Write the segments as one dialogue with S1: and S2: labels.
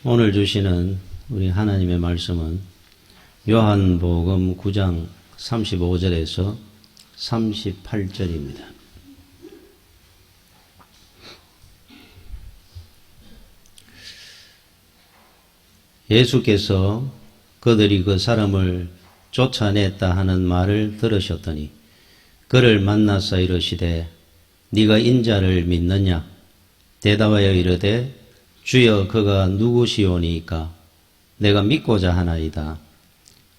S1: 오늘 주시는 우리 하나님의 말씀은 요한복음 9장 35절에서 38절입니다. 예수께서 그들이 그 사람을 쫓아냈다 하는 말을 들으셨더니 그를 만나서 이르시되 네가 인자를 믿느냐? 대답하여 이르되 주여 그가 누구시오니이까? 내가 믿고자 하나이다.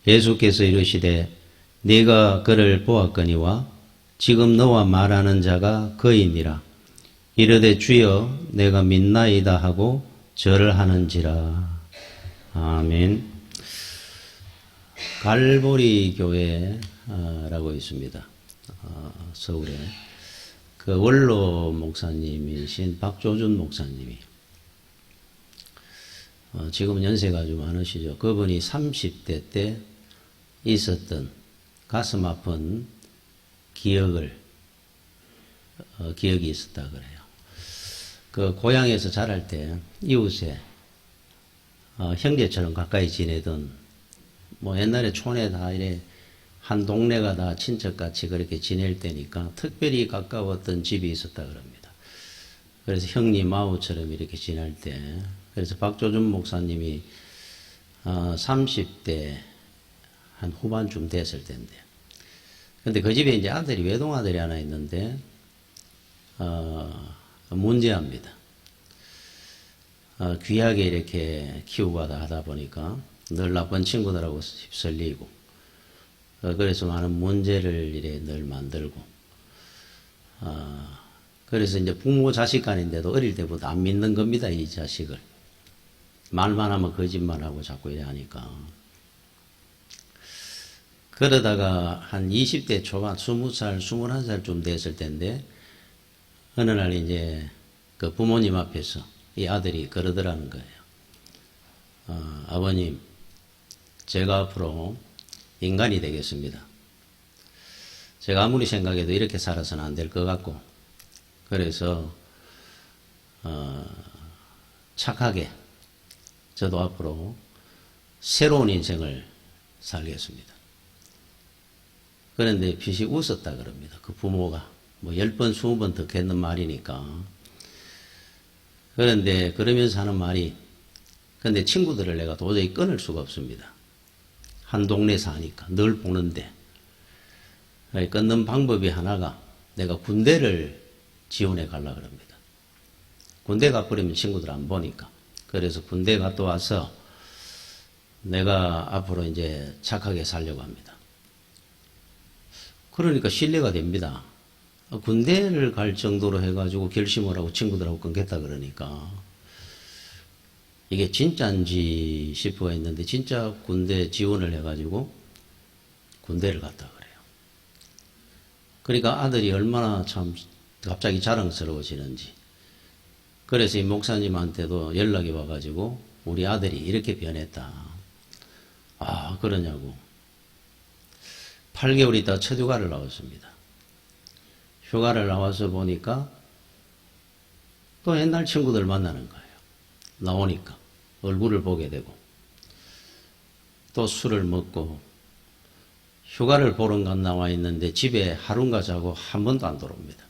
S1: 예수께서 이르시되 네가 그를 보았거니와 지금 너와 말하는 자가 그이니라. 이르되 주여 내가 믿나이다 하고 절을 하는지라. 아멘. 갈보리 교회라고 있습니다. 서울에. 그 원로 목사님이신 박조준 목사님이 지금은 연세가 좀 많으시죠. 그분이 30대 때 있었던 가슴 아픈 기억이 있었다 그래요. 그 고향에서 자랄 때 이웃에 형제처럼 가까이 지내던 뭐 옛날에 촌에 다 이래 한 동네가 다 친척같이 그렇게 지낼 때니까 특별히 가까웠던 집이 있었다 그럽니다. 그래서 형님 아우처럼 이렇게 지낼 때 그래서 박조준 목사님이 30대 한 후반쯤 됐을 텐데 근데 그 집에 이제 아들이 외동아들이 하나 있는데 문제합니다. 귀하게 이렇게 키우고 하다 보니까 늘 나쁜 친구들하고 휩쓸리고 그래서 많은 문제를 이래 늘 만들고 그래서 이제 부모 자식 간인데도 어릴 때부터 안 믿는 겁니다. 이 자식을 말만 하면 거짓말하고 자꾸 이래 하니까 그러다가 한 20대 초반 20살 21살쯤 됐을 텐데 어느 날 이제 그 부모님 앞에서 이 아들이 그러더라는 거예요. 아버님 제가 앞으로 인간이 되겠습니다. 제가 아무리 생각해도 이렇게 살아서는 안 될 것 같고 그래서 착하게 저도 앞으로 새로운 인생을 살겠습니다. 그런데 빛이 웃었다 그럽니다. 그 부모가 뭐 10번 20번 더 했는 말이니까. 그런데 그러면서 하는 말이 근데 친구들을 내가 도저히 끊을 수가 없습니다. 한 동네 사니까 늘 보는데 끊는 방법이 하나가 내가 군대를 지원해 가려고 합니다. 군대 가버리면 친구들 안 보니까. 그래서 군대 갔다 와서 내가 앞으로 이제 착하게 살려고 합니다. 그러니까 신뢰가 됩니다. 군대를 갈 정도로 해가지고 결심을 하고 친구들하고 끊겠다 그러니까 이게 진짜인지 싶어가 있는데 진짜 군대 지원을 해가지고 군대를 갔다 그래요. 그러니까 아들이 얼마나 참 갑자기 자랑스러워지는지. 그래서 이 목사님한테도 연락이 와가지고 우리 아들이 이렇게 변했다. 아 그러냐고. 8개월 있다 첫 휴가를 나왔습니다. 휴가를 나와서 보니까 또 옛날 친구들 만나는 거예요. 나오니까 얼굴을 보게 되고 또 술을 먹고 휴가를 보러 간 나와 있는데 집에 하루인가 자고 한 번도 안 돌아옵니다.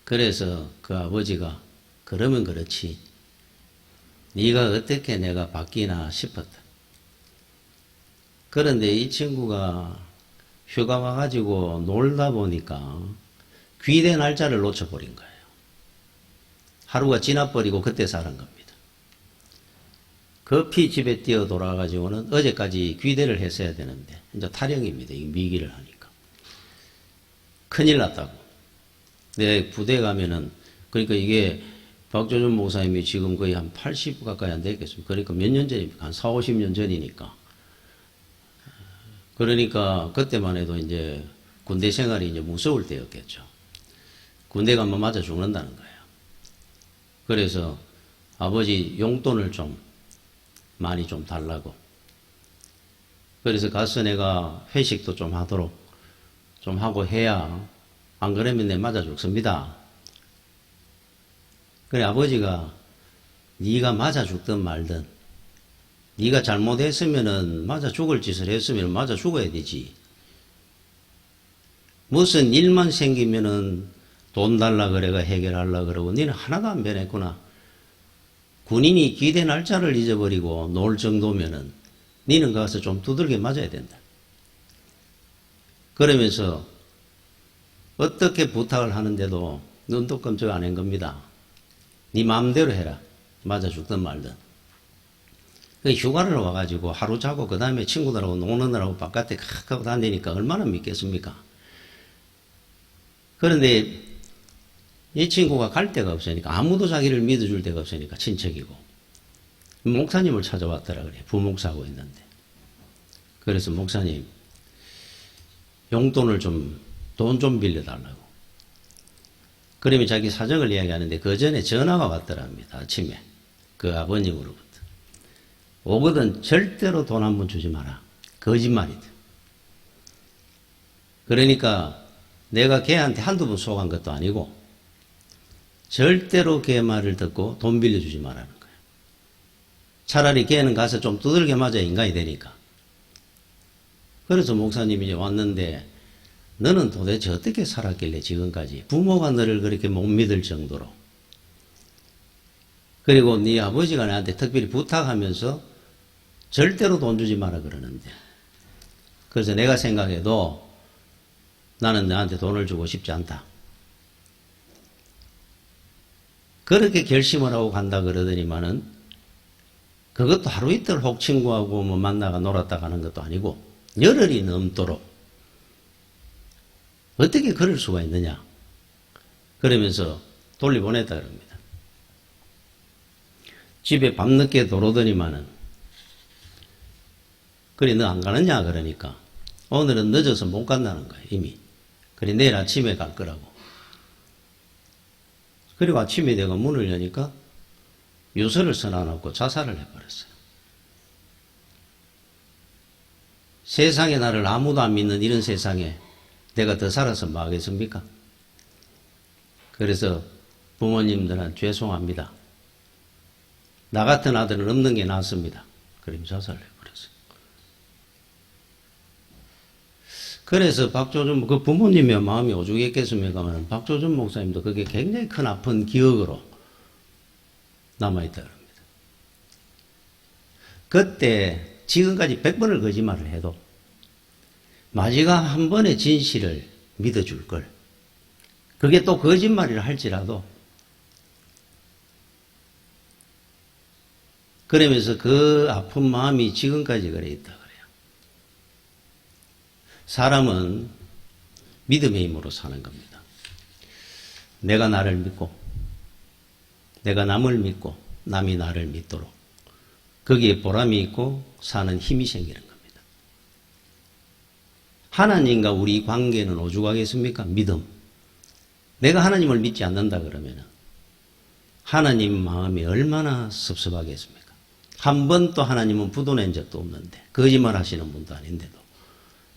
S1: 그래서 그 아버지가 그러면 그렇지 네가 어떻게 내가 바뀌나 싶었다. 그런데 이 친구가 휴가 와가지고 놀다 보니까 귀대 날짜를 놓쳐버린 거예요. 하루가 지나버리고 그때 사는 겁니다. 급히 집에 뛰어 돌아가지고는 어제까지 귀대를 했어야 되는데 이제 탈영입니다. 이 미기를 하니까. 큰일 났다고. 내 부대 가면은 그러니까 이게 박조준 목사님이 지금 거의 한 80 가까이 안 되겠습니다. 그러니까 몇 년 전입니까? 한 4, 50년 전이니까. 그러니까 그때만 해도 이제 군대 생활이 이제 무서울 때였겠죠. 군대 가면 맞아 죽는다는 거예요. 그래서 아버지 용돈을 좀 많이 좀 달라고. 그래서 가서 내가 회식도 좀 하도록 좀 하고 해야 안 그러면 내 맞아 죽습니다. 그래 아버지가 네가 맞아 죽든 말든 네가 잘못했으면은 맞아 죽을 짓을 했으면 맞아 죽어야 되지. 무슨 일만 생기면은 돈 달라 그래가 해결하려 그러고 너는 하나도 안 변했구나. 군인이 기대 날짜를 잊어버리고 놀 정도면은 너는 가서 좀 두들겨 맞아야 된다. 그러면서 어떻게 부탁을 하는데도 눈도 끔찍 안 한 겁니다. 네 마음대로 해라. 맞아 죽든 말든. 휴가를 와가지고 하루 자고 그 다음에 친구들하고 노느라고 바깥에 하고 다니니까 얼마나 믿겠습니까? 그런데 이 친구가 갈 데가 없으니까 아무도 자기를 믿어줄 데가 없으니까 친척이고 목사님을 찾아왔더라 그래. 부목사하고 있는데. 그래서 목사님 용돈을 돈 좀 빌려달라고. 그러면 자기 사정을 이야기하는데 그 전에 전화가 왔더랍니다. 아침에 그 아버님으로부터. 오거든 절대로 돈 한 번 주지 마라. 거짓말이다. 그러니까 내가 걔한테 한두 번 속한 것도 아니고 절대로 걔 말을 듣고 돈 빌려주지 말라는 거예요. 차라리 걔는 가서 좀 두들겨 맞아 인간이 되니까. 그래서 목사님이 이제 왔는데 너는 도대체 어떻게 살았길래 지금까지 부모가 너를 그렇게 못 믿을 정도로. 그리고 네 아버지가 나한테 특별히 부탁하면서 절대로 돈 주지 마라 그러는데. 그래서 내가 생각해도 나는 너한테 돈을 주고 싶지 않다. 그렇게 결심을 하고 간다 그러더니만은 그것도 하루 이틀 혹 친구하고 뭐 만나가 놀았다 가는 것도 아니고 열흘이 넘도록 어떻게 그럴 수가 있느냐. 그러면서 돌려보냈다 그럽니다. 집에 밤늦게 들어오더니만은 그래 너 안 가느냐 그러니까 오늘은 늦어서 못 간다는 거야 이미. 그래 내일 아침에 갈 거라고. 그리고 아침에 내가 문을 여니까 유서를 써놔놓고 자살을 해버렸어요. 세상에 나를 아무도 안 믿는 이런 세상에 내가 더 살아서 뭐 하겠습니까? 그래서 부모님들은 죄송합니다. 나 같은 아들은 없는 게 낫습니다. 그럼 자살을 해버렸어요. 그래서 박조준, 그 부모님의 마음이 오죽했겠습니까만 박조준 목사님도 그게 굉장히 큰 아픈 기억으로 남아있다 그럽니다. 그때 지금까지 100번을 거짓말을 해도 마지막 한 번의 진실을 믿어줄 걸. 그게 또 거짓말이라 할지라도 그러면서 그 아픈 마음이 지금까지 그래 있다 그래요. 사람은 믿음의 힘으로 사는 겁니다. 내가 나를 믿고 내가 남을 믿고 남이 나를 믿도록 거기에 보람이 있고 사는 힘이 생기는 겁니다. 하나님과 우리 관계는 오죽하겠습니까? 믿음. 내가 하나님을 믿지 않는다 그러면 하나님 마음이 얼마나 섭섭하겠습니까? 한 번도 하나님은 부도낸 적도 없는데 거짓말 하시는 분도 아닌데도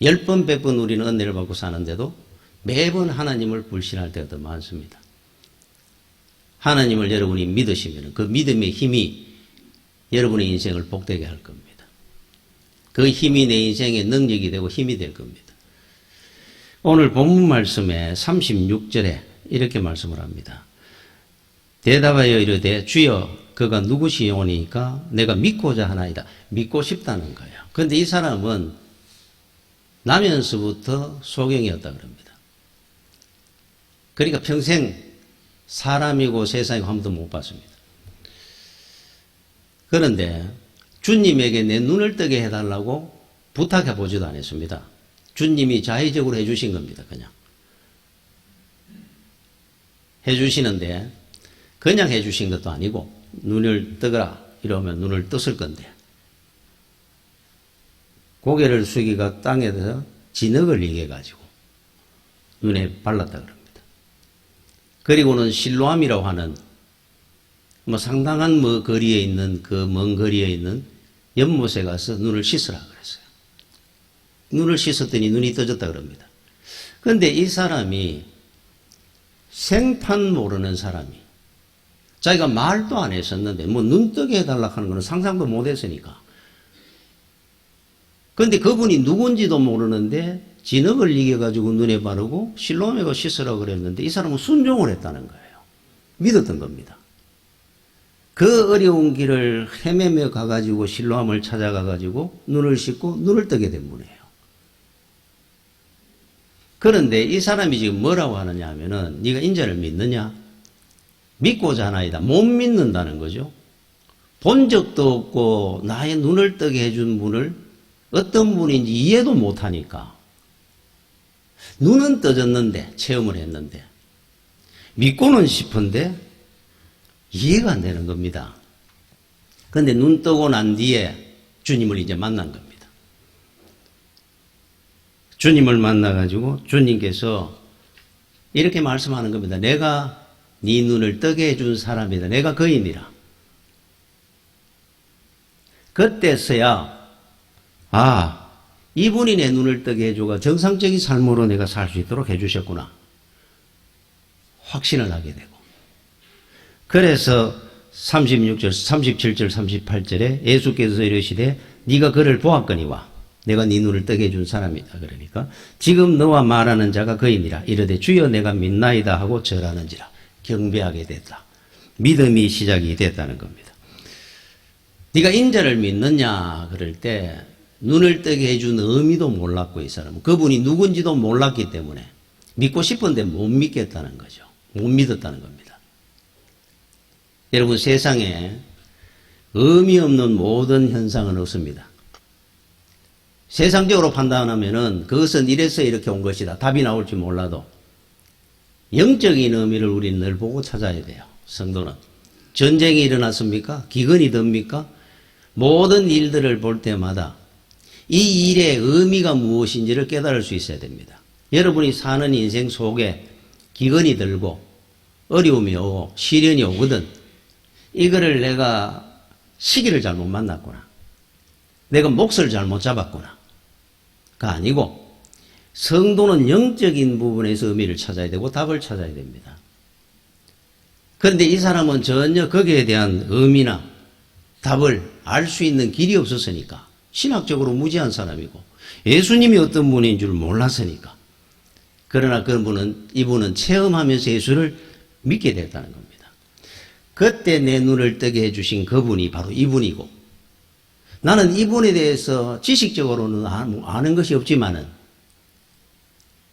S1: 10번 100번 우리는 은혜를 받고 사는데도 매번 하나님을 불신할 때가 더 많습니다. 하나님을 여러분이 믿으시면 그 믿음의 힘이 여러분의 인생을 복되게 할 겁니다. 그 힘이 내 인생의 능력이 되고 힘이 될 겁니다. 오늘 본문 말씀에 36절에 이렇게 말씀을 합니다. 대답하여 이르되 주여 그가 누구시오니까 내가 믿고자 하나이다. 믿고 싶다는 거예요. 그런데 이 사람은 나면서부터 소경이었다 그럽니다. 그러니까 평생 사람이고 세상이고 한 번도 못 봤습니다. 그런데 주님에게 내 눈을 뜨게 해달라고 부탁해 보지도 않았습니다. 주님이 자의적으로 해주신 겁니다. 그냥 해주시는데 그냥 해주신 것도 아니고 눈을 뜨거라 이러면 눈을 떴을 건데 고개를 숙이가 땅에서 진흙을 이겨 가지고 눈에 발랐다 그럽니다. 그리고는 실로암이라고 하는 상당한 거리에 있는 그 먼 거리에 있는 연못에 가서 눈을 씻으라 그랬어요. 눈을 씻었더니 눈이 떠졌다 그럽니다. 그런데 이 사람이 생판 모르는 사람이 자기가 말도 안 했었는데 뭐 눈뜨게 해달라 하는 거는 상상도 못 했으니까. 그런데 그분이 누군지도 모르는데 진흙을 이겨가지고 눈에 바르고 실로암에 씻으라고 그랬는데 이 사람은 순종을 했다는 거예요. 믿었던 겁니다. 그 어려운 길을 헤매며 가가지고 실로암을 찾아가가지고 눈을 씻고 눈을 뜨게 된 분이에요. 그런데 이 사람이 지금 뭐라고 하느냐 하면은 네가 인자를 믿느냐? 믿고자 하나이다. 못 믿는다는 거죠. 본 적도 없고 나의 눈을 뜨게 해준 분을 어떤 분인지 이해도 못하니까 눈은 떠졌는데 체험을 했는데 믿고는 싶은데 이해가 안 되는 겁니다. 그런데 눈 뜨고 난 뒤에 주님을 이제 만난 겁니다. 주님을 만나가지고 주님께서 이렇게 말씀하는 겁니다. 내가 네 눈을 뜨게 해준 사람이다. 내가 그이니라. 그때서야 이분이 내 눈을 뜨게 해주고 정상적인 삶으로 내가 살 수 있도록 해주셨구나. 확신을 하게 되고. 그래서 36절, 37절, 38절에 예수께서 이르시되 네가 그를 보았거니와 내가 네 눈을 뜨게 해준 사람이다. 그러니까 지금 너와 말하는 자가 그이니라. 이르되 주여 내가 믿나이다 하고 절하는지라. 경배하게 됐다. 믿음이 시작이 됐다는 겁니다. 네가 인자를 믿느냐 그럴 때 눈을 뜨게 해준 의미도 몰랐고 이 사람은 그분이 누군지도 몰랐기 때문에 믿고 싶은데 못 믿겠다는 거죠. 못 믿었다는 겁니다. 여러분 세상에 의미 없는 모든 현상은 없습니다. 세상적으로 판단하면은 그것은 이래서 이렇게 온 것이다. 답이 나올지 몰라도 영적인 의미를 우리는 늘 보고 찾아야 돼요. 성도는. 전쟁이 일어났습니까? 기근이 듭니까? 모든 일들을 볼 때마다 이 일의 의미가 무엇인지를 깨달을 수 있어야 됩니다. 여러분이 사는 인생 속에 기근이 들고 어려움이 오고 시련이 오거든. 이거를 내가 시기를 잘못 만났구나. 내가 몫을 잘못 잡았구나. 가 아니고 성도는 영적인 부분에서 의미를 찾아야 되고 답을 찾아야 됩니다. 그런데 이 사람은 전혀 거기에 대한 의미나 답을 알 수 있는 길이 없었으니까 신학적으로 무지한 사람이고 예수님이 어떤 분인 줄 몰랐으니까 그러나 이분은 체험하면서 예수를 믿게 됐다는 겁니다. 그때 내 눈을 뜨게 해주신 그분이 바로 이분이고 나는 이분에 대해서 지식적으로는 아는 것이 없지만은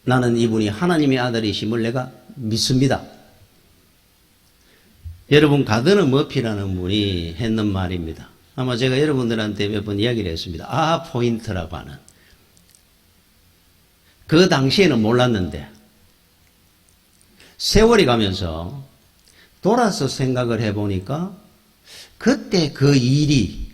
S1: 나는 이분이 하나님의 아들이심을 내가 믿습니다. 여러분 가드너 머피라는 분이 했는 말입니다. 아마 제가 여러분들한테 몇 번 이야기를 했습니다. 포인트라고 하는. 그 당시에는 몰랐는데 세월이 가면서 돌아서 생각을 해보니까 그때 그 일이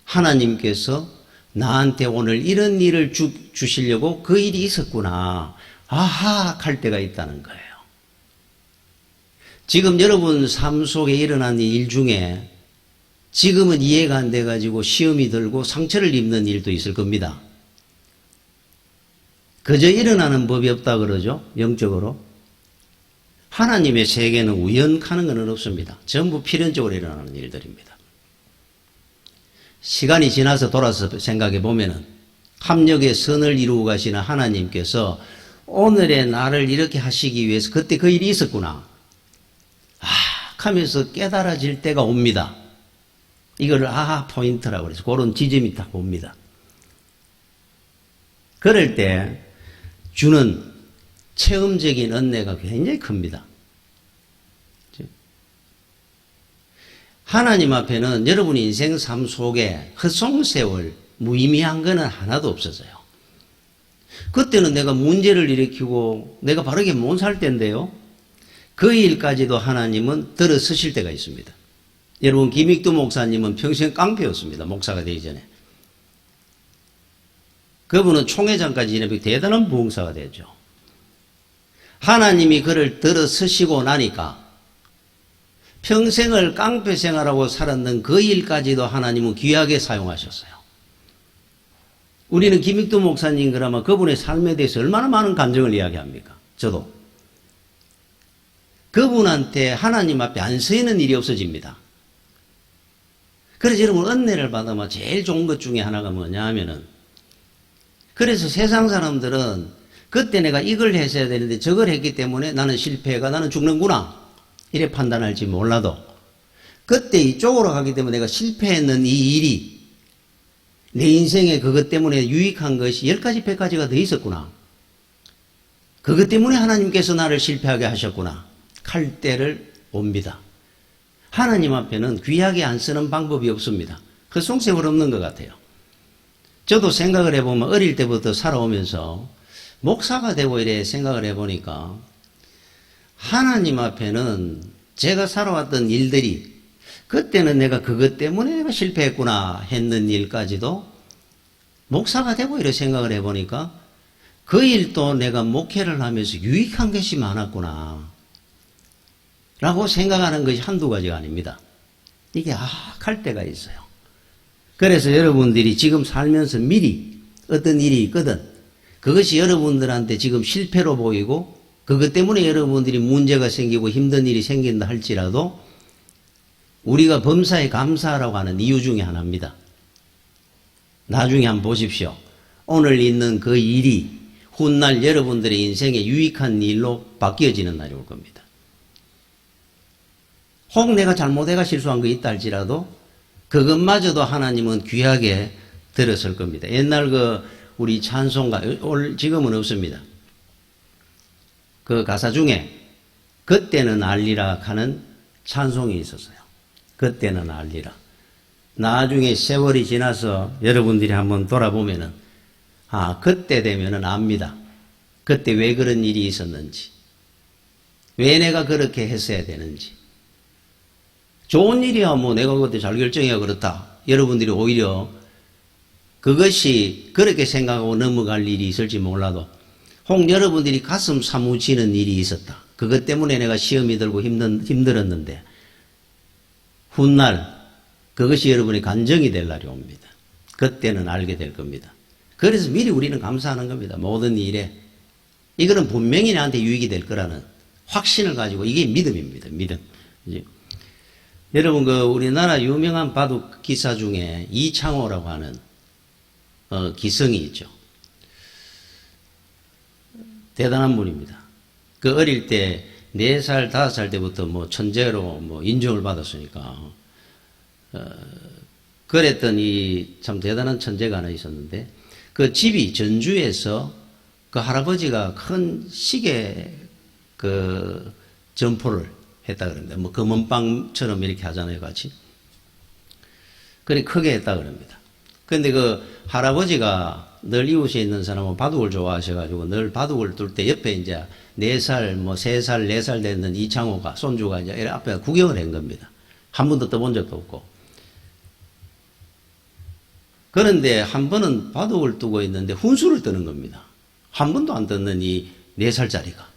S1: 하나님께서 나한테 오늘 이런 일을 주시려고 그 일이 있었구나. 할 때가 있다는 거예요. 지금 여러분 삶 속에 일어난 일 중에 지금은 이해가 안 돼가지고 시험이 들고 상처를 입는 일도 있을 겁니다. 그저 일어나는 법이 없다 그러죠. 영적으로. 하나님의 세계는 우연하는 것은 없습니다. 전부 필연적으로 일어나는 일들입니다. 시간이 지나서 돌아서 생각해 보면은 합력의 선을 이루고 가시는 하나님께서 오늘의 나를 이렇게 하시기 위해서 그때 그 일이 있었구나. 하면서 깨달아질 때가 옵니다. 이거를 포인트라고 그래서 그런 지점이 딱 옵니다. 그럴 때 주는 체험적인 은혜가 굉장히 큽니다. 하나님 앞에는 여러분 인생 삶 속에 헛송세월 무의미한 거는 하나도 없어져요. 그때는 내가 문제를 일으키고 내가 바르게 못 살 때인데요. 그 일까지도 하나님은 들어서실 때가 있습니다. 여러분 김익두 목사님은 평생 깡패였습니다. 목사가 되기 전에. 그분은 총회장까지 지내고 대단한 부흥사가 됐죠. 하나님이 그를 들어서시고 나니까 평생을 깡패 생활하고 살았는 그 일까지도 하나님은 귀하게 사용하셨어요. 우리는 김익두 목사님 그러면 그분의 삶에 대해서 얼마나 많은 감정을 이야기합니까? 저도. 그분한테 하나님 앞에 안 서 있는 일이 없어집니다. 그래서 여러분 은혜를 받으면 제일 좋은 것 중에 하나가 뭐냐 하면은, 그래서 세상 사람들은 그때 내가 이걸 했어야 되는데 저걸 했기 때문에 나는 실패가, 나는 죽는구나 이래 판단할지 몰라도, 그때 이쪽으로 가기 때문에 내가 실패했는 이 일이 내 인생에 그것 때문에 유익한 것이 10가지 100가지가 더 있었구나, 그것 때문에 하나님께서 나를 실패하게 하셨구나 할 때를 옵니다. 하나님 앞에는 귀하게 안 쓰는 방법이 없습니다. 그 송세월 없는 것 같아요. 저도 생각을 해보면 어릴 때부터 살아오면서 목사가 되고 이래 생각을 해보니까, 하나님 앞에는 제가 살아왔던 일들이, 그때는 내가 그것 때문에 내가 실패했구나 했는 일까지도 목사가 되고 이래 생각을 해보니까 그 일도 내가 목회를 하면서 유익한 것이 많았구나 라고 생각하는 것이 한두 가지가 아닙니다. 이게 할 때가 있어요. 그래서 여러분들이 지금 살면서 미리 어떤 일이 있거든, 그것이 여러분들한테 지금 실패로 보이고 그것 때문에 여러분들이 문제가 생기고 힘든 일이 생긴다 할지라도 우리가 범사에 감사하라고 하는 이유 중에 하나입니다. 나중에 한번 보십시오. 오늘 있는 그 일이 훗날 여러분들의 인생에 유익한 일로 바뀌어지는 날이 올 겁니다. 혹 내가 잘못해가 실수한 거 있다 할지라도 그것마저도 하나님은 귀하게 들었을 겁니다. 옛날 우리 찬송가, 지금은 없습니다. 그 가사 중에 그때는 알리라 하는 찬송이 있었어요. 그때는 알리라. 나중에 세월이 지나서 여러분들이 한번 돌아보면은, 그때 되면은 압니다. 그때 왜 그런 일이 있었는지, 왜 내가 그렇게 했어야 되는지. 좋은 일이야 뭐 내가 그때 잘 결정해야 그렇다. 여러분들이 오히려 그것이 그렇게 생각하고 넘어갈 일이 있을지 몰라도, 혹 여러분들이 가슴 사무치는 일이 있었다. 그것 때문에 내가 시험이 들고 힘들었는데 훗날 그것이 여러분의 간증이 될 날이 옵니다. 그때는 알게 될 겁니다. 그래서 미리 우리는 감사하는 겁니다. 모든 일에. 이거는 분명히 나한테 유익이 될 거라는 확신을 가지고, 이게 믿음입니다. 믿음. 여러분, 우리나라 유명한 바둑 기사 중에 이창호라고 하는 기성이 있죠. 대단한 분입니다. 그 어릴 때 4살, 5살 때부터 뭐 천재로 인정을 받았으니까, 그랬더니 참 대단한 천재가 하나 있었는데, 그 집이 전주에서 그 할아버지가 큰 시계 점포를 했다 그럽니다. 뭐 금은방처럼 이렇게 하잖아요, 같이. 그래 크게 했다 그럽니다. 근데 그 할아버지가 늘 이웃에 있는 사람은 바둑을 좋아하셔가지고 늘 바둑을 둘 때 옆에 이제 4살, 3살, 4살 됐는 이창호가, 손주가 이제 앞에 구경을 한 겁니다. 한 번도 떠본 적도 없고. 그런데 한 번은 바둑을 두고 있는데 훈수를 뜨는 겁니다. 한 번도 안 떴는 이 4살짜리가.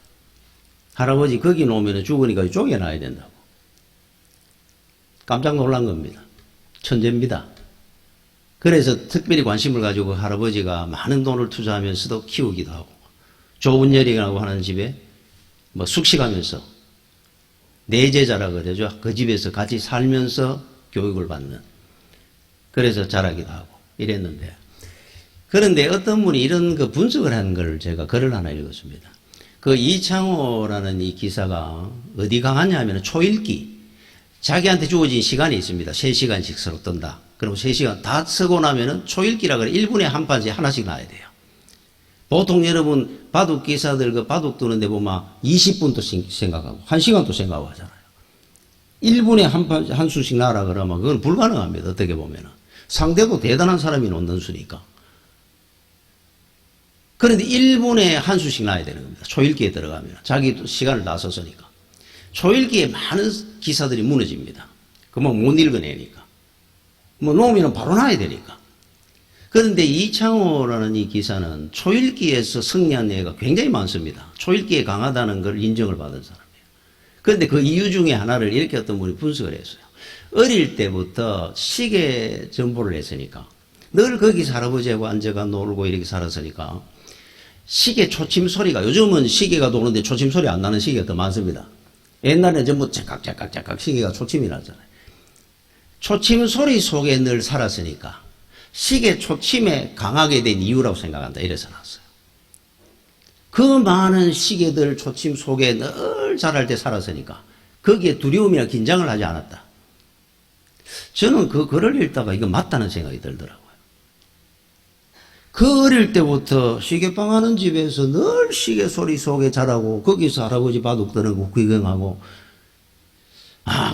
S1: 할아버지 거기 놓으면 죽으니까 쪼개놔야 된다고. 깜짝 놀란 겁니다. 천재입니다. 그래서 특별히 관심을 가지고 할아버지가 많은 돈을 투자하면서도 키우기도 하고, 조은열이라고 하는 집에 숙식하면서 내제자라 그러죠. 그 집에서 같이 살면서 교육을 받는, 그래서 자라기도 하고 이랬는데, 그런데 어떤 분이 이런 분석을 한 걸 제가 글을 하나 읽었습니다. 그 이창호라는 이 기사가 어디 강하냐 하면 초읽기. 자기한테 주어진 시간이 있습니다. 3시간씩 서로 뜬다. 그럼 3시간 다 쓰고 나면은 초읽기라 그래. 1분에 한 판씩 하나씩 나야 돼요. 보통 여러분 바둑 기사들 바둑 두는데 보면 20분도 생각하고 1시간도 생각하고 하잖아요. 1분에 한 수씩 나라 그러면 그건 불가능합니다. 어떻게 보면은. 상대도 대단한 사람이 놓는 수니까. 그런데 1분에 한 수씩 놔야 되는 겁니다. 초읽기에 들어가면. 자기 시간을 다 썼으니까. 초읽기에 많은 기사들이 무너집니다. 그러면 못 읽어내니까. 놓으면 바로 놔야 되니까. 그런데 이창호라는 이 기사는 초읽기에서 승리한 예가 굉장히 많습니다. 초읽기에 강하다는 걸 인정을 받은 사람이에요. 그런데 그 이유 중에 하나를 이렇게 어떤 분이 분석을 했어요. 어릴 때부터 시계 점포를 했으니까, 늘 거기서 할아버지하고 앉아가 놀고 이렇게 살았으니까, 시계 초침 소리가, 요즘은 시계가 도는데 초침 소리 안 나는 시계가 더 많습니다. 옛날에 전부 째깍째깍째깍 시계가 초침이 나잖아요. 초침 소리 속에 늘 살았으니까 시계 초침에 강하게 된 이유라고 생각한다. 이래서 나왔어요. 그 많은 시계들 초침 속에 늘 자랄 때 살았으니까 거기에 두려움이나 긴장을 하지 않았다. 저는 그 글을 읽다가 이거 맞다는 생각이 들더라고요. 그 어릴 때부터 시계방 하는 집에서 늘 시계 소리 속에 자라고 거기서 할아버지 바둑 드는 거 구경하고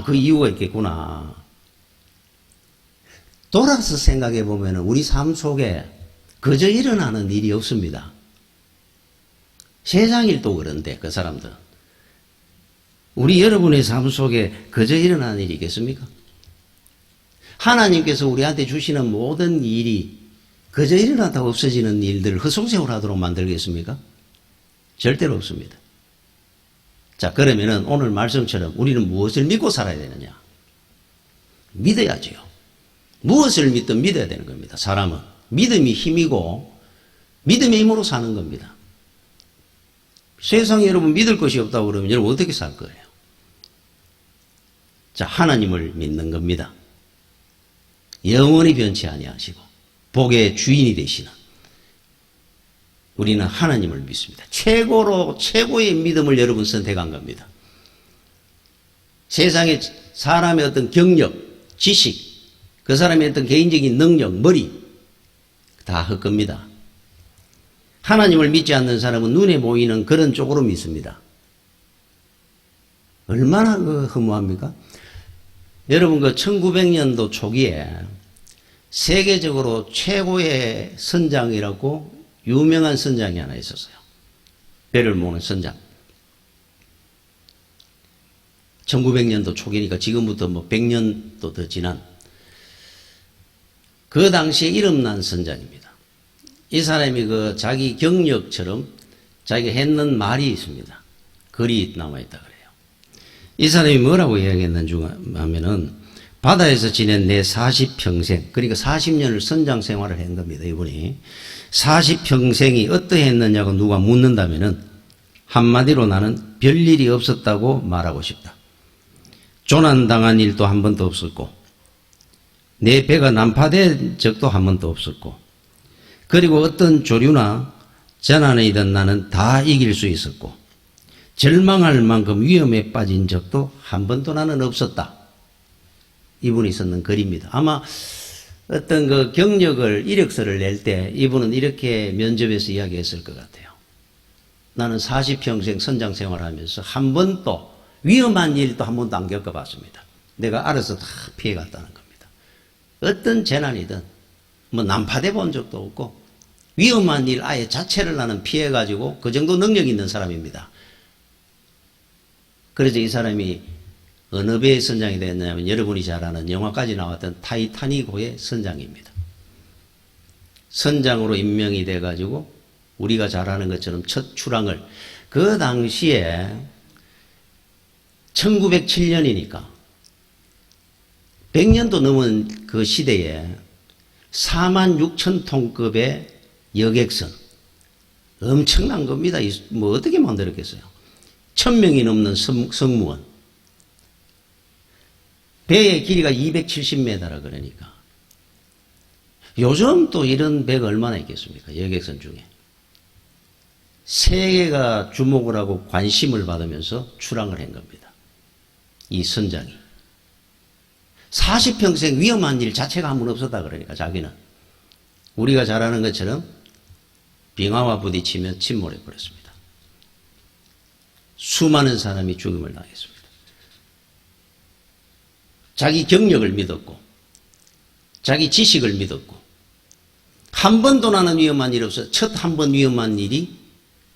S1: 그 이유가 있겠구나. 돌아서 생각해 보면 우리 삶 속에 그저 일어나는 일이 없습니다. 세상 일도 그런데 그 사람들 우리 여러분의 삶 속에 그저 일어나는 일이 있겠습니까? 하나님께서 우리한테 주시는 모든 일이 그저 일어나다가 없어지는 일들을 헛송세월하도록 만들겠습니까? 절대로 없습니다. 자, 그러면은 오늘 말씀처럼 우리는 무엇을 믿고 살아야 되느냐? 믿어야지요. 무엇을 믿든 믿어야 되는 겁니다. 사람은 믿음이 힘이고 믿음의 힘으로 사는 겁니다. 세상에 여러분 믿을 것이 없다고 그러면 여러분 어떻게 살 거예요? 자, 하나님을 믿는 겁니다. 영원히 변치 아니하시고 복의 주인이 되시는 우리는 하나님을 믿습니다. 최고의 믿음을 여러분 선택한 겁니다. 세상에 사람의 어떤 경력, 지식, 그 사람의 어떤 개인적인 능력, 머리 다 헛겁니다. 하나님을 믿지 않는 사람은 눈에 보이는 그런 쪽으로 믿습니다. 얼마나 허무합니까? 여러분 1900년도 초기에 세계적으로 최고의 선장이라고 유명한 선장이 하나 있었어요. 배를 모는 선장. 1900년도 초기니까 지금부터 100년도 더 지난 그 당시에 이름난 선장입니다. 이 사람이 자기 경력처럼 자기가 했는 말이 있습니다. 글이 남아있다 그래요. 이 사람이 뭐라고 이야기했는지 하면은 바다에서 지낸 내 40평생, 그러니까 40년을 선장 생활을 한 겁니다. 이분이 40평생이 어떠했느냐고 누가 묻는다면은 한마디로 나는 별일이 없었다고 말하고 싶다. 조난당한 일도 한 번도 없었고 내 배가 난파된 적도 한 번도 없었고 그리고 어떤 조류나 재난이든 나는 다 이길 수 있었고 절망할 만큼 위험에 빠진 적도 한 번도 나는 없었다. 이분이 썼는 글입니다. 아마 어떤 경력을 이력서를 낼 때 이분은 이렇게 면접에서 이야기했을 것 같아요. 나는 40평생 선장 생활하면서 한 번도 위험한 일도 한 번도 안 겪어봤습니다. 내가 알아서 다 피해갔다는 겁니다. 어떤 재난이든 난파돼 본 적도 없고 위험한 일 아예 자체를 나는 피해가지고 그 정도 능력이 있는 사람입니다. 그래서 이 사람이 어느 배의 선장이 됐냐면 여러분이 잘 아는 영화까지 나왔던 타이타닉호의 선장입니다. 선장으로 임명이 돼가지고 우리가 잘 아는 것처럼 첫 출항을 그 당시에 1907년이니까 100년도 넘은 그 시대에 46,000톤급의 여객선 엄청난 겁니다. 어떻게 만들었겠어요? 1000명이 넘는 승무원 배의 길이가 270m라 그러니까 요즘 또 이런 배가 얼마나 있겠습니까? 여객선 중에 세계가 주목을 하고 관심을 받으면서 출항을 한 겁니다. 이 선장이 40평생 위험한 일 자체가 한 번 없었다 그러니까 자기는 우리가 잘 아는 것처럼 빙하와 부딪히며 침몰해 버렸습니다. 수많은 사람이 죽음을 당했습니다. 자기 경력을 믿었고 자기 지식을 믿었고 한 번도 나는 위험한 일 없어요. 첫 한 번 위험한 일이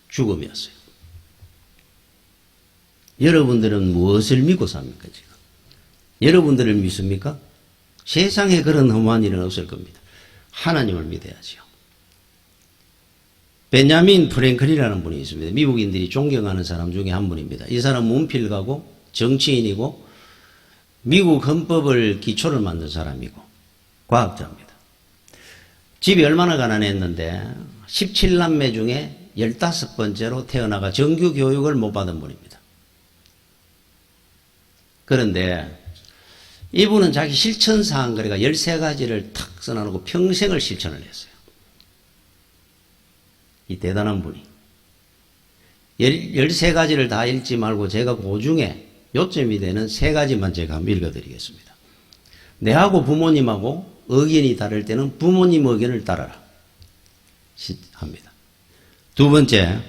S1: 죽음이었어요. 여러분들은 무엇을 믿고 삽니까 지금? 여러분들을 믿습니까? 세상에 그런 험한 일은 없을 겁니다. 하나님을 믿어야지요. 베냐민 프랭클이라는 분이 있습니다. 미국인들이 존경하는 사람 중에 한 분입니다. 이 사람은 문필가고 정치인이고 미국 헌법을 기초를 만든 사람이고 과학자입니다. 집이 얼마나 가난했는데 17남매 중에 15번째로 태어나가 정규 교육을 못 받은 분입니다. 그런데 이분은 자기 실천사항, 그러니까 13가지를 탁 써놔놓고 평생을 실천을 했어요. 이 대단한 분이. 13가지를 다 읽지 말고 제가 그 중에 요점이 되는 3가지만 제가 한번 읽어드리겠습니다. 내하고 부모님하고 의견이 다를 때는 부모님 의견을 따라라 합니다. 두 번째,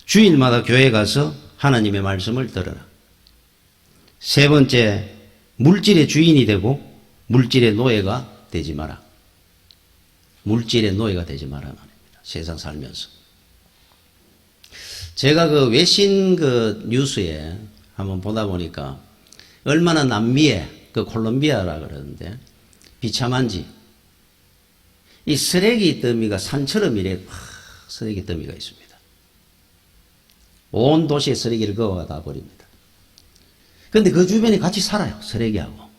S1: 주일마다 교회 가서 하나님의 말씀을 들어라. 세 번째, 물질의 주인이 되고 물질의 노예가 되지 마라. 물질의 노예가 되지 마라 말입니다. 세상 살면서. 제가 그 외신 그 뉴스에 한번 보다 보니까 얼마나 남미에 그 콜롬비아라 그러는데 비참한지 이 쓰레기 더미가 산처럼 이래 쓰레기 더미가 있습니다. 온 도시에 쓰레기를 그어다 버립니다. 그런데 그 주변에 같이 살아요. 쓰레기하고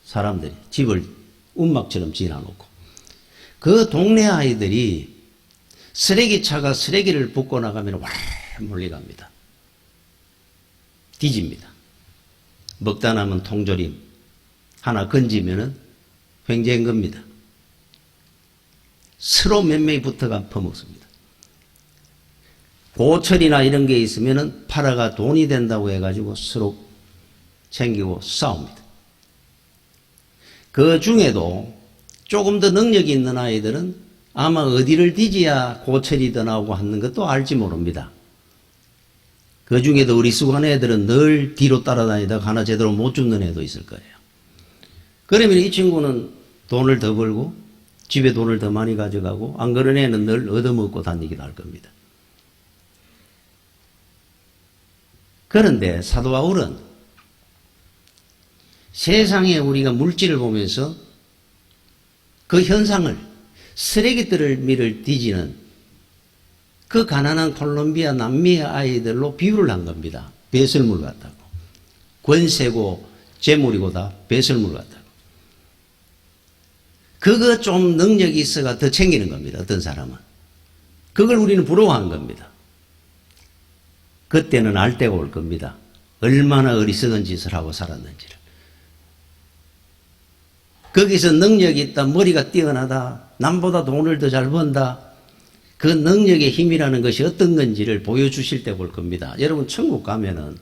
S1: 사람들이 집을 움막처럼 지어놓고 그 동네 아이들이 쓰레기차가 쓰레기를 붓고 나가면 와 몰려갑니다. 뒤집니다. 먹다 남은 통조림 하나 건지면은 횡재한 겁니다. 서로 몇 명이 붙어가 퍼먹습니다. 고철이나 이런 게 있으면은 팔아가 돈이 된다고 해가지고 서로 챙기고 싸웁니다. 그 중에도 조금 더 능력이 있는 아이들은 아마 어디를 뒤져야 고철이 더 나오고 하는 것도 알지 모릅니다. 그 중에도 어리숙한 애들은 늘 뒤로 따라다니다가 하나 제대로 못 죽는 애도 있을 거예요. 그러면 이 친구는 돈을 더 벌고 집에 돈을 더 많이 가져가고 안 그런 애는 늘 얻어먹고 다니기도 할 겁니다. 그런데 사도 바울은 세상에 우리가 물질을 보면서 그 현상을 쓰레기들을 밀을 뒤지는 그 가난한 콜롬비아 남미의 아이들로 비유를 한 겁니다. 배설물 같다고. 권세고 재물이고 다 배설물 같다고. 그거 좀 능력이 있어가 더 챙기는 겁니다. 어떤 사람은. 그걸 우리는 부러워한 겁니다. 그때는 알 때가 올 겁니다. 얼마나 어리석은 짓을 하고 살았는지를. 거기서 능력이 있다, 머리가 뛰어나다, 남보다 돈을 더 잘 번다, 그 능력의 힘이라는 것이 어떤 건지를 보여주실 때 볼 겁니다. 여러분 천국 가면은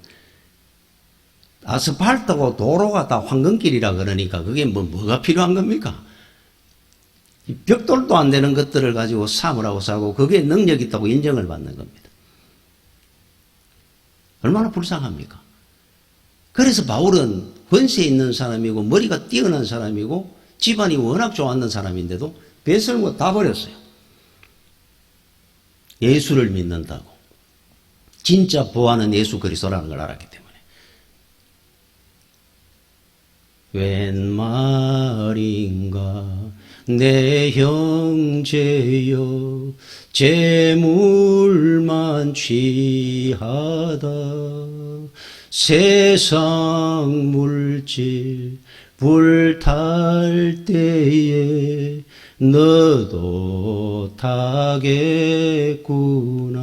S1: 아스팔트고 도로가 다 황금길이라 그러니까 그게 뭐가 필요한 겁니까? 벽돌도 안 되는 것들을 가지고 삼으라고 사고 그게 능력 있다고 인정을 받는 겁니다. 얼마나 불쌍합니까? 그래서 바울은 권세 있는 사람이고 머리가 뛰어난 사람이고 집안이 워낙 좋았는 사람인데도 배설물 다 버렸어요. 예수를 믿는다고. 진짜 보아는 예수 그리스도라는 걸 알았기 때문에. 웬 말인가 내 형제여 재물만 취하다 세상 물질 불탈 때에 너도 타겠구나.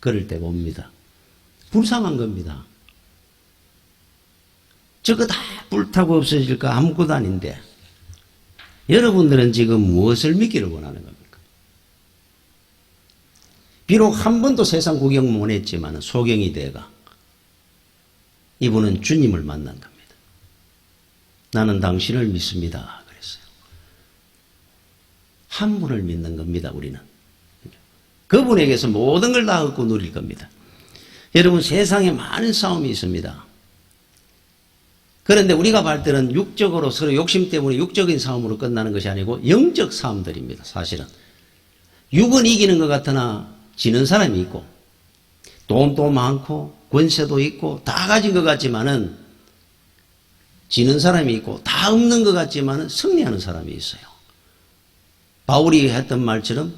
S1: 그럴 때 봅니다. 불쌍한 겁니다. 저거 다 불타고 없어질까 아무것도 아닌데 여러분들은 지금 무엇을 믿기를 원하는 겁니까? 비록 한 번도 세상 구경 못 했지만 소경이 돼가 이분은 주님을 만난 겁니다. 나는 당신을 믿습니다. 그랬어요. 한 분을 믿는 겁니다. 우리는. 그분에게서 모든 걸 다 얻고 누릴 겁니다. 여러분 세상에 많은 싸움이 있습니다. 그런데 우리가 볼 때는 육적으로 서로 욕심 때문에 육적인 싸움으로 끝나는 것이 아니고 영적 싸움들입니다. 사실은. 육은 이기는 것 같으나 지는 사람이 있고 돈도 많고 권세도 있고 다 가진 것 같지만은 지는 사람이 있고 다 없는 것 같지만은 승리하는 사람이 있어요. 바울이 했던 말처럼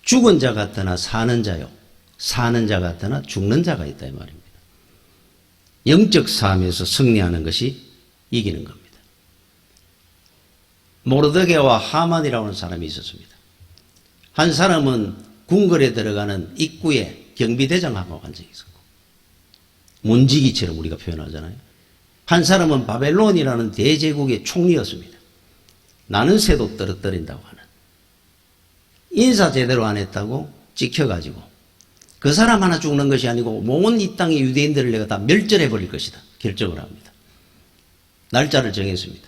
S1: 죽은 자 같으나 사는 자요. 사는 자 같으나 죽는 자가 있다 이 말입니다. 영적 싸움에서 승리하는 것이 이기는 겁니다. 모르드게와 하만이라고 하는 사람이 있었습니다. 한 사람은 궁궐에 들어가는 입구에 경비대장하고 간 적이 있었고 문지기처럼 우리가 표현하잖아요. 한 사람은 바벨론이라는 대제국의 총리였습니다. 나는 새도 떨어뜨린다고 하는. 인사 제대로 안 했다고 찍혀가지고 그 사람 하나 죽는 것이 아니고 온 이 땅의 유대인들을 내가 다 멸절해 버릴 것이다. 결정을 합니다. 날짜를 정했습니다.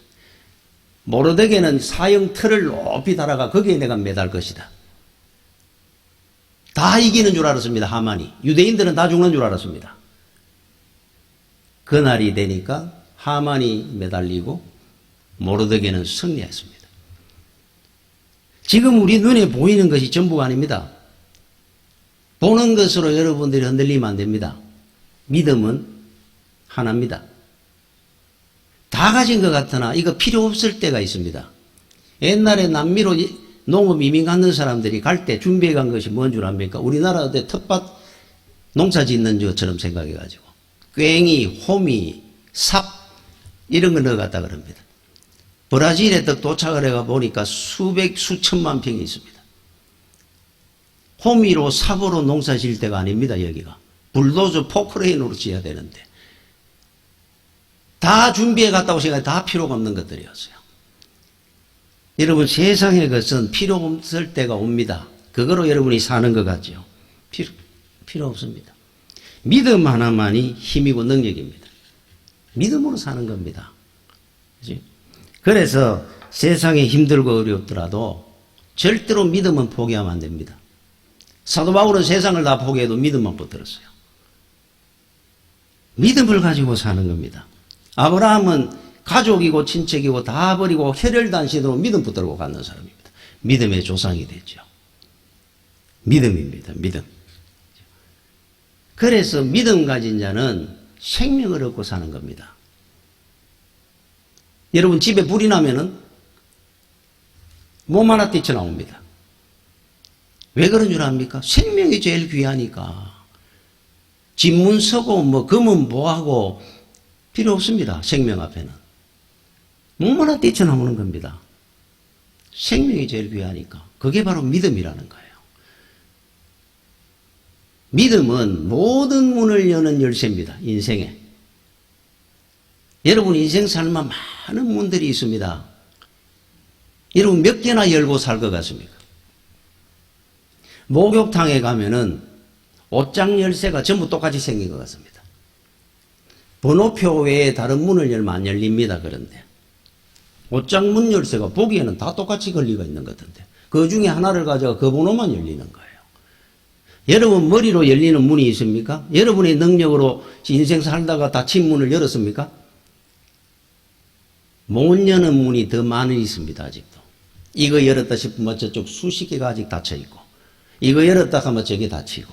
S1: 모르드게는 사형 틀을 높이 달아가 거기에 내가 매달 것이다. 다 이기는 줄 알았습니다. 하만이. 유대인들은 다 죽는 줄 알았습니다. 그날이 되니까 하만이 매달리고 모르드게는 승리했습니다. 지금 우리 눈에 보이는 것이 전부가 아닙니다. 보는 것으로 여러분들이 흔들리면 안 됩니다. 믿음은 하나입니다. 다 가진 것 같으나 이거 필요 없을 때가 있습니다. 옛날에 남미로 농업 이민 가는 사람들이 갈 때 준비해 간 것이 뭔 줄 압니까? 우리나라 어때 텃밭 농사 짓는 것처럼 생각해가지고 괭이, 호미, 삽 이런 걸 넣어갔다 그럽니다. 브라질에 딱 도착을 해가 보니까 수천만 평이 있습니다. 호미로 삽으로 농사 지을 때가 아닙니다. 여기가 불도저 포크레인으로 지어야 되는데 다 준비해 갔다고 생각해 다 필요가 없는 것들이었어요. 여러분 세상의 것은 필요 없을 때가 옵니다. 그거로 여러분이 사는 것 같죠. 필요 없습니다. 믿음 하나만이 힘이고 능력입니다. 믿음으로 사는 겁니다. 그치? 그래서 세상에 힘들고 어렵더라도 절대로 믿음은 포기하면 안 됩니다. 사도 바울은 세상을 다 포기해도 믿음만 붙들었어요. 믿음을 가지고 사는 겁니다. 아브라함은 가족이고 친척이고 다 버리고 혈혈단신으로 믿음 붙들고 가는 사람입니다. 믿음의 조상이 됐죠. 믿음입니다. 믿음. 그래서 믿음 가진 자는 생명을 얻고 사는 겁니다. 여러분 집에 불이 나면은 몸 하나 뛰쳐나옵니다. 왜 그런 줄 압니까? 생명이 제일 귀하니까. 집문 서고 뭐 금은 뭐하고 필요 없습니다. 생명 앞에는. 몸 하나 뛰쳐나오는 겁니다. 생명이 제일 귀하니까. 그게 바로 믿음이라는 거예요. 믿음은 모든 문을 여는 열쇠입니다. 인생에. 여러분 인생 살면 많은 문들이 있습니다. 여러분 몇 개나 열고 살 것 같습니까? 목욕탕에 가면은 옷장 열쇠가 전부 똑같이 생긴 것 같습니다. 번호표 외에 다른 문을 열면 안 열립니다. 그런데 옷장 문 열쇠가 보기에는 다 똑같이 걸리고 있는 것 같은데 그 중에 하나를 가져가 그 번호만 열리는 거예요. 여러분 머리로 열리는 문이 있습니까? 여러분의 능력으로 인생 살다가 닫힌 문을 열었습니까? 못 여는 문이 더 많이 있습니다. 아직도. 이거 열었다 싶으면 저쪽 수십 개가 아직 닫혀 있고 이거 열었다 하면 저게 닫히고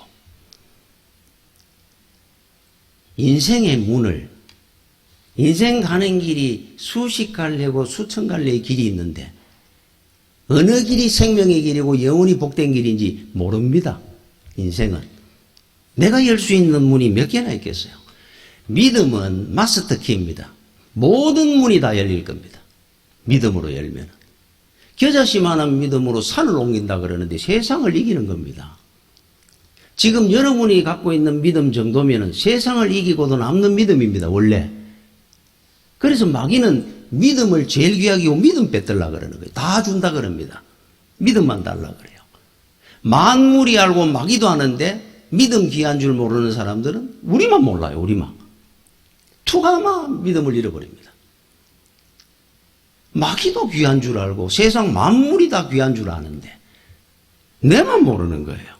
S1: 인생의 문을 인생 가는 길이 수십 갈래고 수천 갈래의 길이 있는데 어느 길이 생명의 길이고 영원히 복된 길인지 모릅니다. 인생은. 내가 열 수 있는 문이 몇 개나 있겠어요. 믿음은 마스터키입니다. 모든 문이 다 열릴 겁니다. 믿음으로 열면. 겨자씨만한 믿음으로 산을 옮긴다 그러는데 세상을 이기는 겁니다. 지금 여러분이 갖고 있는 믿음 정도면 세상을 이기고도 남는 믿음입니다. 원래. 그래서 마귀는 믿음을 제일 귀하게 하고 믿음 뺏들라 그러는 거예요. 다 준다 그럽니다. 믿음만 달라 그래요. 만물이 알고 마귀도 아는데 믿음 귀한 줄 모르는 사람들은 우리만 몰라요. 우리만. 투가만 믿음을 잃어버립니다. 마귀도 귀한 줄 알고 세상 만물이 다 귀한 줄 아는데 내만 모르는 거예요.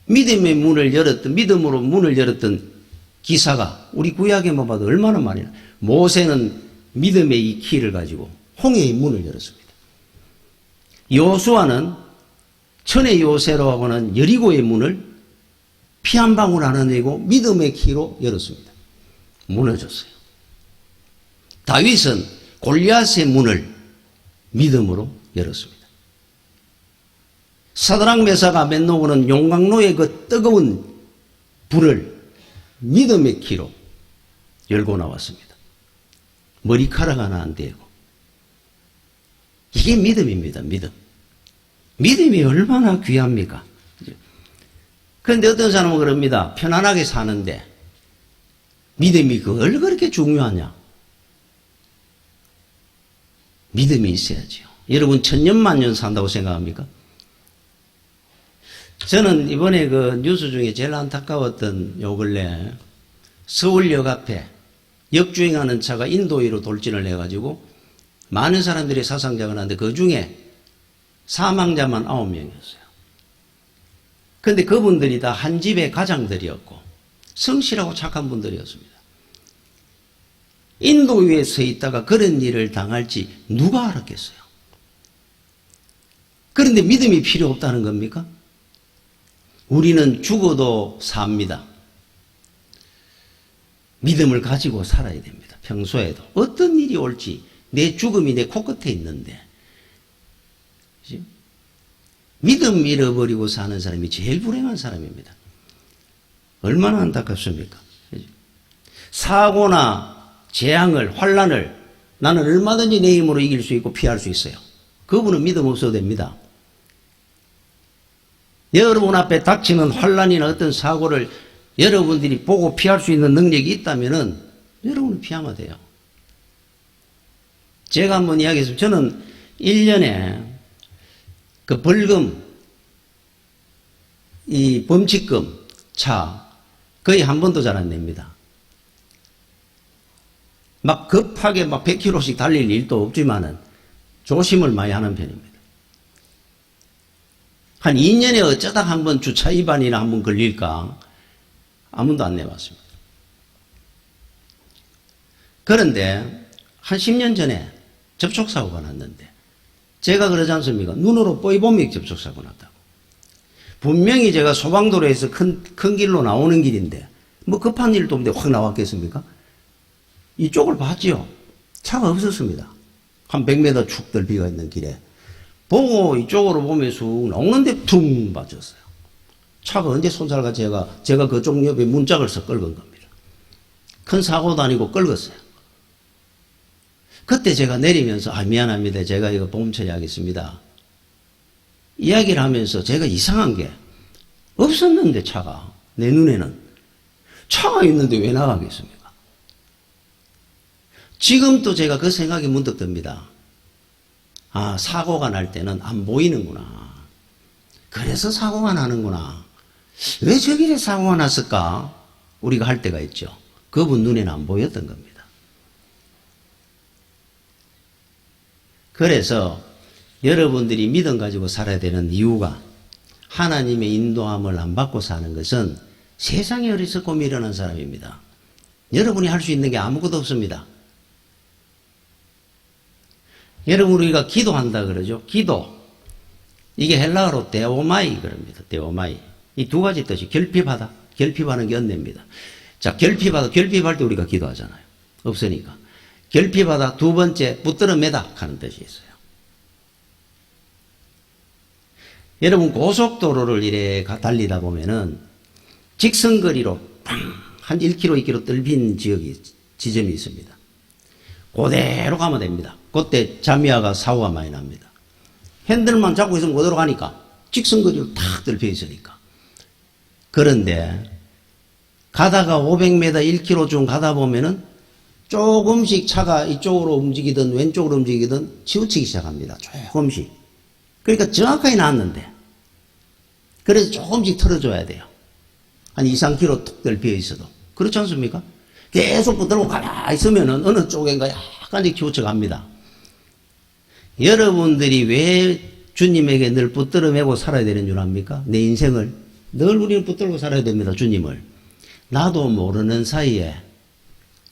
S1: 믿음의 문을 열었던 믿음으로 문을 열었던 기사가 우리 구약에만 봐도 얼마나 많이 모세는 믿음의 이 키를 가지고 홍해의 문을 열었습니다. 여호수아는 천의 요새로 하고는 여리고의 문을 피 한 방울 안 흘리고 믿음의 키로 열었습니다. 무너졌어요. 다윗은 골리앗의 문을 믿음으로 열었습니다. 사드락 메삭 아벳노고는 용광로의 그 뜨거운 불을 믿음의 키로 열고 나왔습니다. 머리카락 하나 안 되고. 이게 믿음입니다. 믿음. 믿음이 얼마나 귀합니까? 그런데 어떤 사람은 그럽니다. 편안하게 사는데 믿음이 그걸 그렇게 중요하냐? 믿음이 있어야죠. 여러분 천년만년 산다고 생각합니까? 저는 이번에 그 뉴스 중에 제일 안타까웠던 요 근래 서울역 앞에 역주행하는 차가 인도위로 돌진을 해가지고 많은 사람들이 사상자가 났는데 그 중에 사망자만 9명이었어요. 그런데 그분들이 다 한 집의 가장들이었고 성실하고 착한 분들이었습니다. 인도위에 서 있다가 그런 일을 당할지 누가 알았겠어요? 그런데 믿음이 필요 없다는 겁니까? 우리는 죽어도 삽니다. 믿음을 가지고 살아야 됩니다. 평소에도. 어떤 일이 올지 내 죽음이 내 코끝에 있는데 그치? 믿음 잃어버리고 사는 사람이 제일 불행한 사람입니다. 얼마나 안타깝습니까? 그치? 사고나 재앙을 환난을 나는 얼마든지 내 힘으로 이길 수 있고 피할 수 있어요. 그분은 믿음 없어도 됩니다. 여러분 앞에 닥치는 환난이나 어떤 사고를 여러분들이 보고 피할 수 있는 능력이 있다면은 여러분은 피하면 돼요. 제가 한번 이야기했습니다. 저는 1년에 그 벌금, 이 범칙금, 차 거의 한 번도 잘 안 냅니다. 막 급하게 막 100km씩 달릴 일도 없지만은 조심을 많이 하는 편입니다. 한 2년에 어쩌다 한번 주차 위반이나 한번 걸릴까? 아무도 안 내봤습니다. 그런데 한 10년 전에 접촉사고가 났는데 제가 그러지 않습니까? 눈으로 뽀이보면 접촉사고 났다고. 분명히 제가 소방도로에서 큰 길로 나오는 길인데 뭐 급한 일도 없는데 확 나왔겠습니까? 이쪽을 봤지요. 차가 없었습니다. 한 100m 축 넓이가 있는 길에. 보고 이쪽으로 보면서 나오는데 퉁 맞았어요. 차가 언제 손살같이 제가 그쪽 옆에 문짝을 서 긁은 겁니다. 큰 사고도 아니고 긁었어요. 그때 제가 내리면서 미안합니다. 제가 이거 보험 처리하겠습니다. 이야기를 하면서 제가 이상한 게 없었는데 차가 내 눈에는 차가 있는데 왜 나가겠습니까? 지금 또 제가 그 생각이 문득 듭니다. 사고가 날 때는 안 보이는구나. 그래서 사고가 나는구나. 왜 저 길에 사고가 났을까? 우리가 할 때가 있죠. 그분 눈에는 안 보였던 겁니다. 그래서 여러분들이 믿음 가지고 살아야 되는 이유가 하나님의 인도함을 안 받고 사는 것은 세상에 어리석고 미련한 사람입니다. 여러분이 할 수 있는 게 아무것도 없습니다. 여러분 우리가 기도한다 그러죠. 기도. 이게 헬라어로 데오마이 그럽니다. 데오마이. 이 두 가지 뜻이 결핍하다. 결핍하는 게 은혜입니다. 자, 결핍하다. 결핍할 때 우리가 기도하잖아요. 없으니까. 결핍하다. 두 번째 붙들어 매다 하는 뜻이 있어요. 여러분 고속도로를 이래 달리다 보면은 직선거리로 한 1km, 2km 뜰빈 지점이 있습니다. 그대로 가면 됩니다. 그때 자미아가 사고가 많이 납니다. 핸들만 잡고 있으면 그대로 가니까 직선거리로 탁 뜰펴 있으니까. 그런데 가다가 500m, 1km 중 가다 보면은 조금씩 차가 이쪽으로 움직이든 왼쪽으로 움직이든 치우치기 시작합니다. 조금씩. 그러니까 정확하게 나왔는데 그래서 조금씩 털어줘야 돼요. 한 2, 3km 툭 뜰펴 있어도. 그렇지 않습니까? 계속 붙들고 가만히 있으면은 어느 쪽인가 약간씩 치우쳐 갑니다. 여러분들이 왜 주님에게 늘 붙들어 매고 살아야 되는 줄 압니까? 내 인생을 늘 우리는 붙들고 살아야 됩니다. 주님을. 나도 모르는 사이에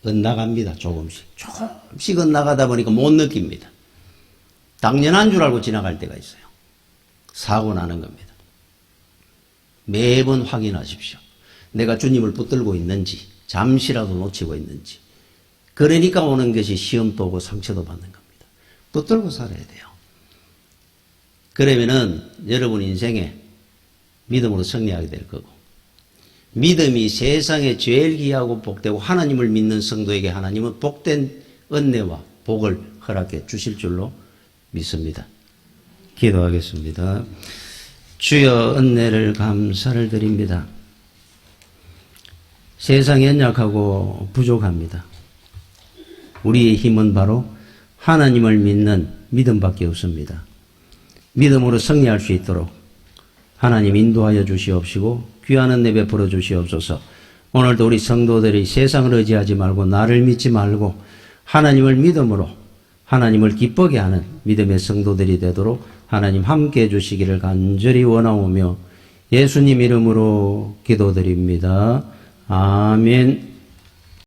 S1: 엇나갑니다. 조금씩 엇나가다 보니까 못 느낍니다. 당연한 줄 알고 지나갈 때가 있어요. 사고 나는 겁니다. 매번 확인하십시오. 내가 주님을 붙들고 있는지 잠시라도 놓치고 있는지. 그러니까 오는 것이 시험도 오고 상처도 받는 겁니다. 붙들고 살아야 돼요. 그러면은 여러분 인생에 믿음으로 승리하게 될 거고, 믿음이 세상에 제일 귀하고 복되고 하나님을 믿는 성도에게 하나님은 복된 은혜와 복을 허락해 주실 줄로 믿습니다. 기도하겠습니다. 주여 은혜를 감사를 드립니다. 세상이 연약하고 부족합니다. 우리의 힘은 바로 하나님을 믿는 믿음밖에 없습니다. 믿음으로 승리할 수 있도록 하나님 인도하여 주시옵시고 귀한 은혜 베풀어 주시옵소서. 오늘도 우리 성도들이 세상을 의지하지 말고 나를 믿지 말고 하나님을 믿음으로 하나님을 기쁘게 하는 믿음의 성도들이 되도록 하나님 함께해 주시기를 간절히 원하오며 예수님 이름으로 기도드립니다. 아멘.